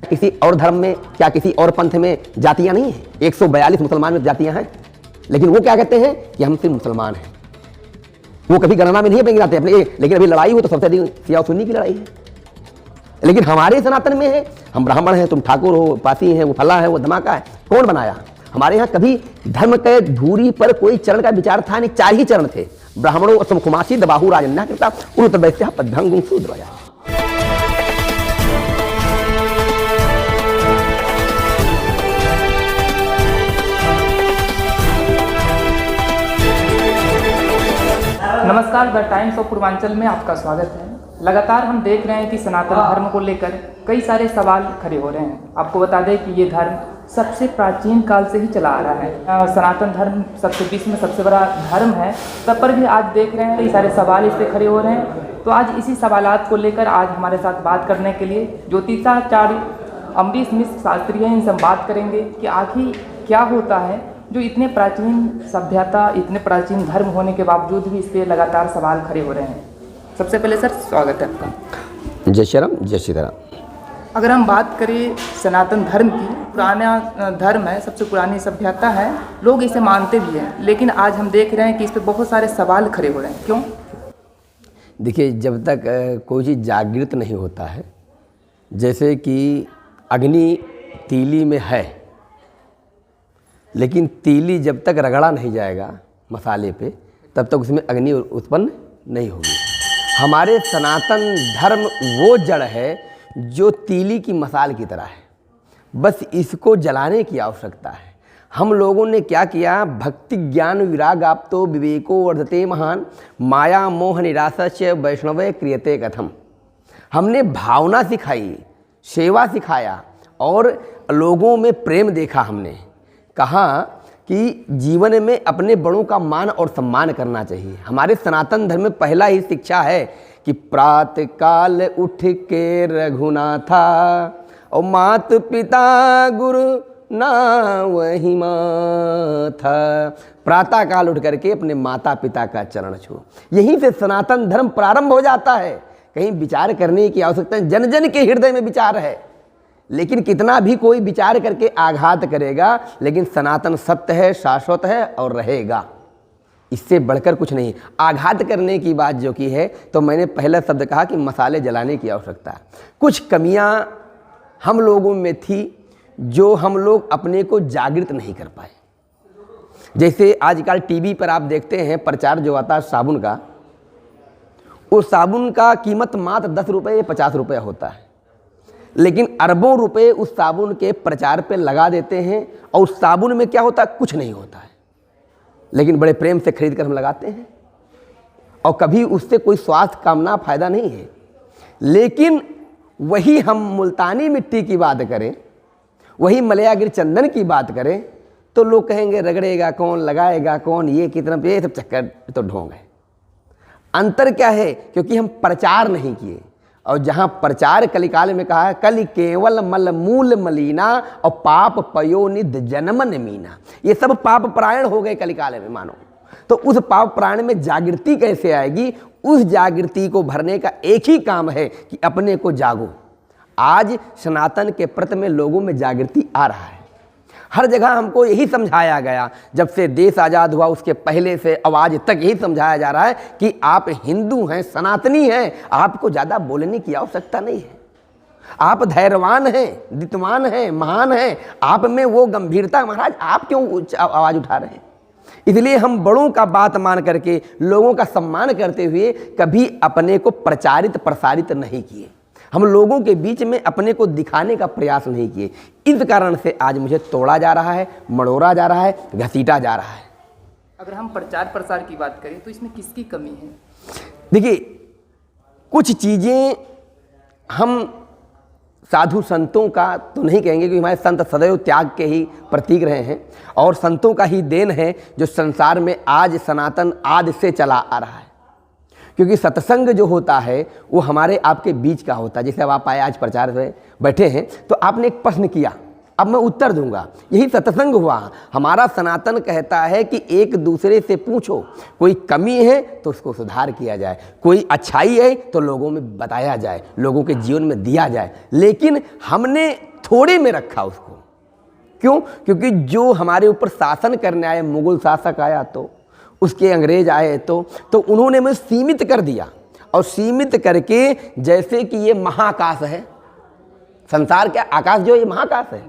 किसी और धर्म में, क्या किसी और पंथ में जातियां नहीं हैं? 142 मुसलमान में जातियां हैं, लेकिन वो क्या कहते हैं कि हम सिर्फ मुसलमान हैं। वो कभी गणना में नहीं बन जाते अपने, लेकिन अभी लड़ाई हो तो सबसे अधिक शिया और सुन्नी की लड़ाई है। लेकिन हमारे सनातन में है, हम ब्राह्मण हैं, तुम ठाकुर हो, पासी हैं, वो फला है, वो धमाका है। कौन बनाया? हमारे यहाँ कभी धर्म के धूरी पर कोई चरण का विचार था नहीं। 4 ही चरण थे, ब्राह्मणों असम खुमासी दबाहु राजन्या कृता उरुत वैश्य पद्भंगुं शूद्रया। नमस्कार, द टाइम्स ऑफ पूर्वांचल में आपका स्वागत है। लगातार हम देख रहे हैं कि सनातन धर्म को लेकर कई सारे सवाल खड़े हो रहे हैं। आपको बता दें कि ये धर्म सबसे प्राचीन काल से ही चला आ रहा है। सनातन धर्म विश्व में सबसे बड़ा धर्म है, तब पर भी आज देख रहे हैं कई सारे सवाल इस पर खड़े हो रहे हैं। तो आज इसी सवालात को लेकर आज हमारे साथ बात करने के लिए ज्योतिषाचार्य अम्बरीश मिश्र शास्त्री हैं। इनसे हम बात करेंगे कि आखिर क्या होता है जो इतने प्राचीन सभ्यता, इतने प्राचीन धर्म होने के बावजूद भी इस पर लगातार सवाल खड़े हो रहे हैं। सबसे पहले सर स्वागत है आपका। जय श्री राम, जय श्री राम। अगर हम बात करें सनातन धर्म की, पुराना धर्म है, सबसे पुरानी सभ्यता है, लोग इसे मानते भी हैं, लेकिन आज हम देख रहे हैं कि इस पर बहुत सारे सवाल खड़े हो रहे हैं। क्यों? देखिए, जब तक कोई चीज़ जागृत नहीं होता है, जैसे कि अग्नि तीली में है, लेकिन तीली जब तक रगड़ा नहीं जाएगा मसाले पे, तब तक उसमें अग्नि उत्पन्न नहीं होगी। हमारे सनातन धर्म वो जड़ है जो तीली की मसाल की तरह है, बस इसको जलाने की आवश्यकता है। हम लोगों ने क्या किया? भक्ति ज्ञान विराग आप तो विवेको वर्धते महान, माया मोह निराशस्य वैष्णवे क्रियते कथम। हमने भावना सिखाई, सेवा सिखाया और लोगों में प्रेम देखा। हमने कहा कि जीवन में अपने बड़ों का मान और सम्मान करना चाहिए। हमारे सनातन धर्म में पहला ही शिक्षा है कि प्रातः काल उठ के रघुनाथा और मात पिता गुरु ना वही माथा। प्रातः काल उठ करके अपने माता पिता का चरण छू। यहीं से सनातन धर्म प्रारंभ हो जाता है। कहीं विचार करने की आवश्यकता है, जन जन के हृदय में विचार है, लेकिन कितना भी कोई विचार करके आघात करेगा, लेकिन सनातन सत्य है, शाश्वत है और रहेगा। इससे बढ़कर कुछ नहीं। आघात करने की बात जो की है, तो मैंने पहला शब्द कहा कि मसाले जलाने की आवश्यकता है। कुछ कमियां हम लोगों में थी जो हम लोग अपने को जागृत नहीं कर पाए। जैसे आजकल टीवी पर आप देखते हैं प्रचार जो आता है साबुन का, उस साबुन का कीमत मात्र 10 रुपये या 50 रुपये होता है, लेकिन अरबों रुपए उस साबुन के प्रचार पे लगा देते हैं और उस साबुन में क्या होता है? कुछ नहीं होता है, लेकिन बड़े प्रेम से खरीद कर हम लगाते हैं और कभी उससे कोई स्वास्थ्य कामना फायदा नहीं है। लेकिन वही हम मुल्तानी मिट्टी की बात करें, वही मलयागिर चंदन की बात करें, तो लोग कहेंगे रगड़ेगा कौन, लगाएगा कौन, ये कितना, ये सब चक्कर तो ढोंग है। अंतर क्या है? क्योंकि हम प्रचार नहीं किए। और जहाँ प्रचार कलिकाल में कहा है कलि केवल मल मूल मलीना और पाप पयोनिध जन्मन मीना, ये सब पाप परायण हो गए कलिकाल में मानो। तो उस पाप परायण में जागृति कैसे आएगी? उस जागृति को भरने का एक ही काम है कि अपने को जागो। आज सनातन के प्रति में लोगों में जागृति आ रहा है। हर जगह हमको यही समझाया गया, जब से देश आज़ाद हुआ उसके पहले से अब आज तक यही समझाया जा रहा है कि आप हिंदू हैं, सनातनी हैं, आपको ज़्यादा बोलने की आवश्यकता नहीं है। आप धैर्यवान हैं, दितवान हैं, महान हैं, आप में वो गंभीरता, महाराज आप क्यों आवाज़ उठा रहे हैं? इसलिए हम बड़ों का बात मान करके लोगों का सम्मान करते हुए कभी अपने को प्रचारित प्रसारित नहीं किए। हम लोगों के बीच में अपने को दिखाने का प्रयास नहीं किए। इस कारण से आज मुझे तोड़ा जा रहा है, मड़ोड़ा जा रहा है, घसीटा जा रहा है। अगर हम प्रचार प्रसार की बात करें तो इसमें किसकी कमी है? देखिए, कुछ चीज़ें हम साधु संतों का तो नहीं कहेंगे, क्योंकि हमारे संत सदैव त्याग के ही प्रतीक रहे हैं और संतों का ही देन है जो संसार में आज सनातन आदि से चला आ रहा है। क्योंकि सत्संग जो होता है वो हमारे आपके बीच का होता है। जैसे अब आप आए आज प्रचार में बैठे हैं तो आपने एक प्रश्न किया, अब मैं उत्तर दूंगा, यही सत्संग हुआ। हमारा सनातन कहता है कि एक दूसरे से पूछो, कोई कमी है तो उसको सुधार किया जाए, कोई अच्छाई है तो लोगों में बताया जाए, लोगों के जीवन में दिया जाए। लेकिन हमने थोड़े में रखा उसको। क्यों? क्योंकि जो हमारे ऊपर शासन करने आए, मुगल शासक आया तो, उसके अंग्रेज आए तो उन्होंने हमें सीमित कर दिया, और सीमित करके जैसे कि ये महाकाश है, संसार के आकाश जो ये महाकाश है,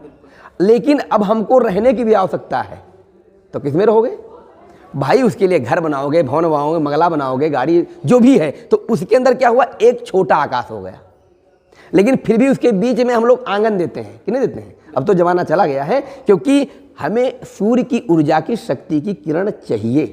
लेकिन अब हमको रहने की भी आवश्यकता है, तो किस में रहोगे भाई? उसके लिए घर बनाओगे, भवन बनाओगे, बंगला बनाओगे, गाड़ी जो भी है, तो उसके अंदर क्या हुआ, एक छोटा आकाश हो गया। लेकिन फिर भी उसके बीच में हम लोग आंगन देते हैं कि नहीं देते हैं? अब तो जमाना चला गया है, क्योंकि हमें सूर्य की ऊर्जा की शक्ति की किरण चाहिए।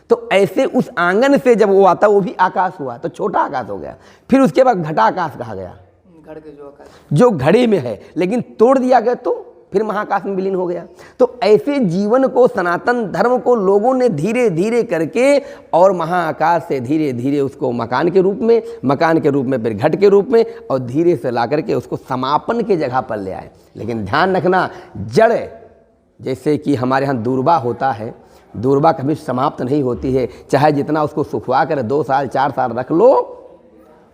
तो ऐसे उस आंगन से जब वो आता, वो भी आकाश हुआ, तो छोटा आकाश हो गया। फिर उसके बाद घटाकाश कहा गया, घड़ के जो आकाश, जो घड़े में है, लेकिन तोड़ दिया गया तो फिर महाकाश में विलीन हो गया। तो ऐसे जीवन को, सनातन धर्म को लोगों ने धीरे धीरे करके, और महाआकाश से धीरे धीरे उसको मकान के रूप में, मकान के रूप में फिर घट के रूप में, और धीरे से ला करके उसको समापन के जगह पर ले आए। लेकिन ध्यान रखना, जड़ जैसे कि हमारे यहाँ दूर्बा होता है, दूर्बा कभी समाप्त नहीं होती है। चाहे जितना उसको सुखवा कर 2 साल 4 साल रख लो,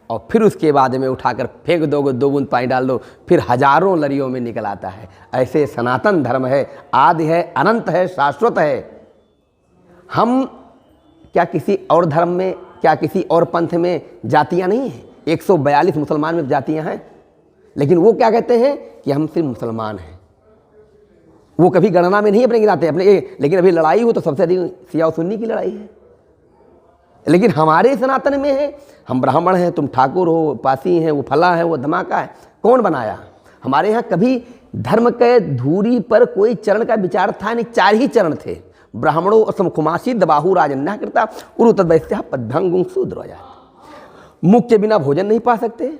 और फिर उसके बाद में उठाकर फेंक दोगे, 2 बूंद पानी डाल दो, फिर हजारों लड़ियों में निकल आता है। ऐसे सनातन धर्म है, आदि है, अनंत है, शाश्वत है। हम क्या किसी और धर्म में, क्या किसी और पंथ में जातियां नहीं हैं? 142 मुसलमान में जातियां हैं, लेकिन वो क्या कहते हैं कि हम सिर्फ मुसलमान हैं। वो कभी गणना में नहीं अपने गिनाते अपने, लेकिन अभी लड़ाई हो तो सबसे अधिक शिया और सुन्नी की लड़ाई है। लेकिन हमारे सनातन में है, हम ब्राह्मण हैं, तुम ठाकुर हो, पासी हैं, वो फला है, वो धमाका है। कौन बनाया? हमारे यहाँ कभी धर्म के धूरी पर कोई चरण का विचार था नहीं। 4 ही चरण थे, ब्राह्मणों असमखुमासी दबाहु राजन्या करता उरु तद्वैस्या पद्भंगुं शूद्रोजा। मुख के बिना भोजन नहीं पा सकते,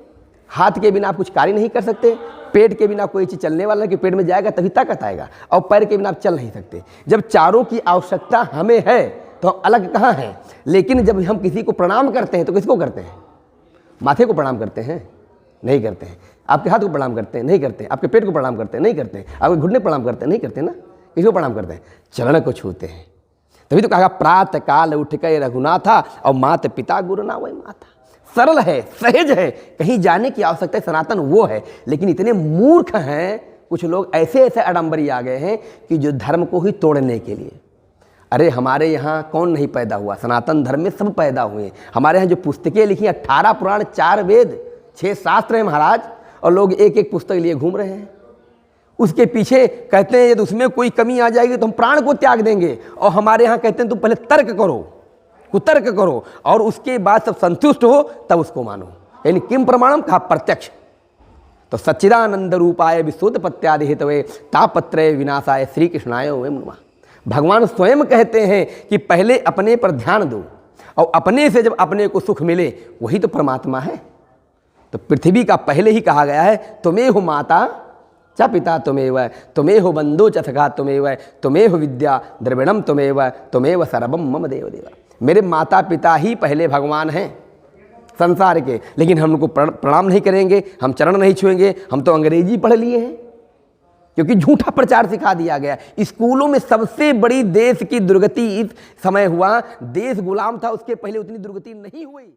हाथ के बिना आप कुछ कार्य नहीं कर सकते, पेट के बिना कोई चीज़ चलने वाला कि पेट में जाएगा तभी ताकत आएगा, और पैर के बिना आप चल नहीं सकते। जब चारों की आवश्यकता हमें है तो हम अलग कहाँ हैं? लेकिन जब हम किसी को प्रणाम करते हैं तो किसको करते हैं? माथे को प्रणाम करते हैं? नहीं करते हैं। आपके हाथ को प्रणाम करते हैं? नहीं करते हैं। आपके पेट को प्रणाम करते हैं? नहीं करते हैं। आपके घुटने प्रणाम करते हैं? नहीं करते ना। किसको प्रणाम करते हैं? चरण को छूते हैं। तभी तो कहा प्रातः काल उठ के रघुनाथा, और माता पिता गुरु ना वही माता। सरल है, सहज है, कहीं जाने की आवश्यकता है, सनातन वो है। लेकिन इतने मूर्ख हैं कुछ लोग, ऐसे ऐसे आडंबरी आ गए हैं कि जो धर्म को ही तोड़ने के लिए। अरे हमारे यहाँ कौन नहीं पैदा हुआ? सनातन धर्म में सब पैदा हुए। हमारे यहाँ जो पुस्तकें लिखी, 18 पुराण, 4 वेद, 6 शास्त्र हैं महाराज, और लोग एक एक पुस्तक लिए घूम रहे हैं। उसके पीछे कहते हैं यदि उसमें कोई कमी आ जाएगी तो हम प्राण को त्याग देंगे। और हमारे यहाँ कहते हैं तुम पहले तर्क करो, कुतर्क करो, और उसके बाद सब संतुष्ट हो तब उसको मानो। यानी किम प्रमाणम? कहा प्रत्यक्ष। तो सच्चिदानंद रूपाय विशुद्धपत्यादि हेतवे तापत्रय विनाशाय श्री कृष्णाय वयं नमः। भगवान स्वयं कहते हैं कि पहले अपने पर ध्यान दो, और अपने से जब अपने को सुख मिले वही तो परमात्मा है। तो पृथ्वी का पहले ही कहा गया है, तुम्हें हो माता च पिता तुम्हेव, तुम्हें हो बंधु च सखा तुम्हेव, तुम्हें हो विद्या द्रविणम तुम्हेव, तुम्हेव सर्वम मम देव देव। मेरे माता पिता ही पहले भगवान हैं संसार के। लेकिन हम उनको प्रणाम नहीं करेंगे, हम चरण नहीं छुएंगे, हम तो अंग्रेजी पढ़ लिए हैं, क्योंकि झूठा प्रचार सिखा दिया गया। स्कूलों में सबसे बड़ी देश की दुर्गति इस समय हुआ, देश गुलाम था, उसके पहले उतनी दुर्गति नहीं हुई।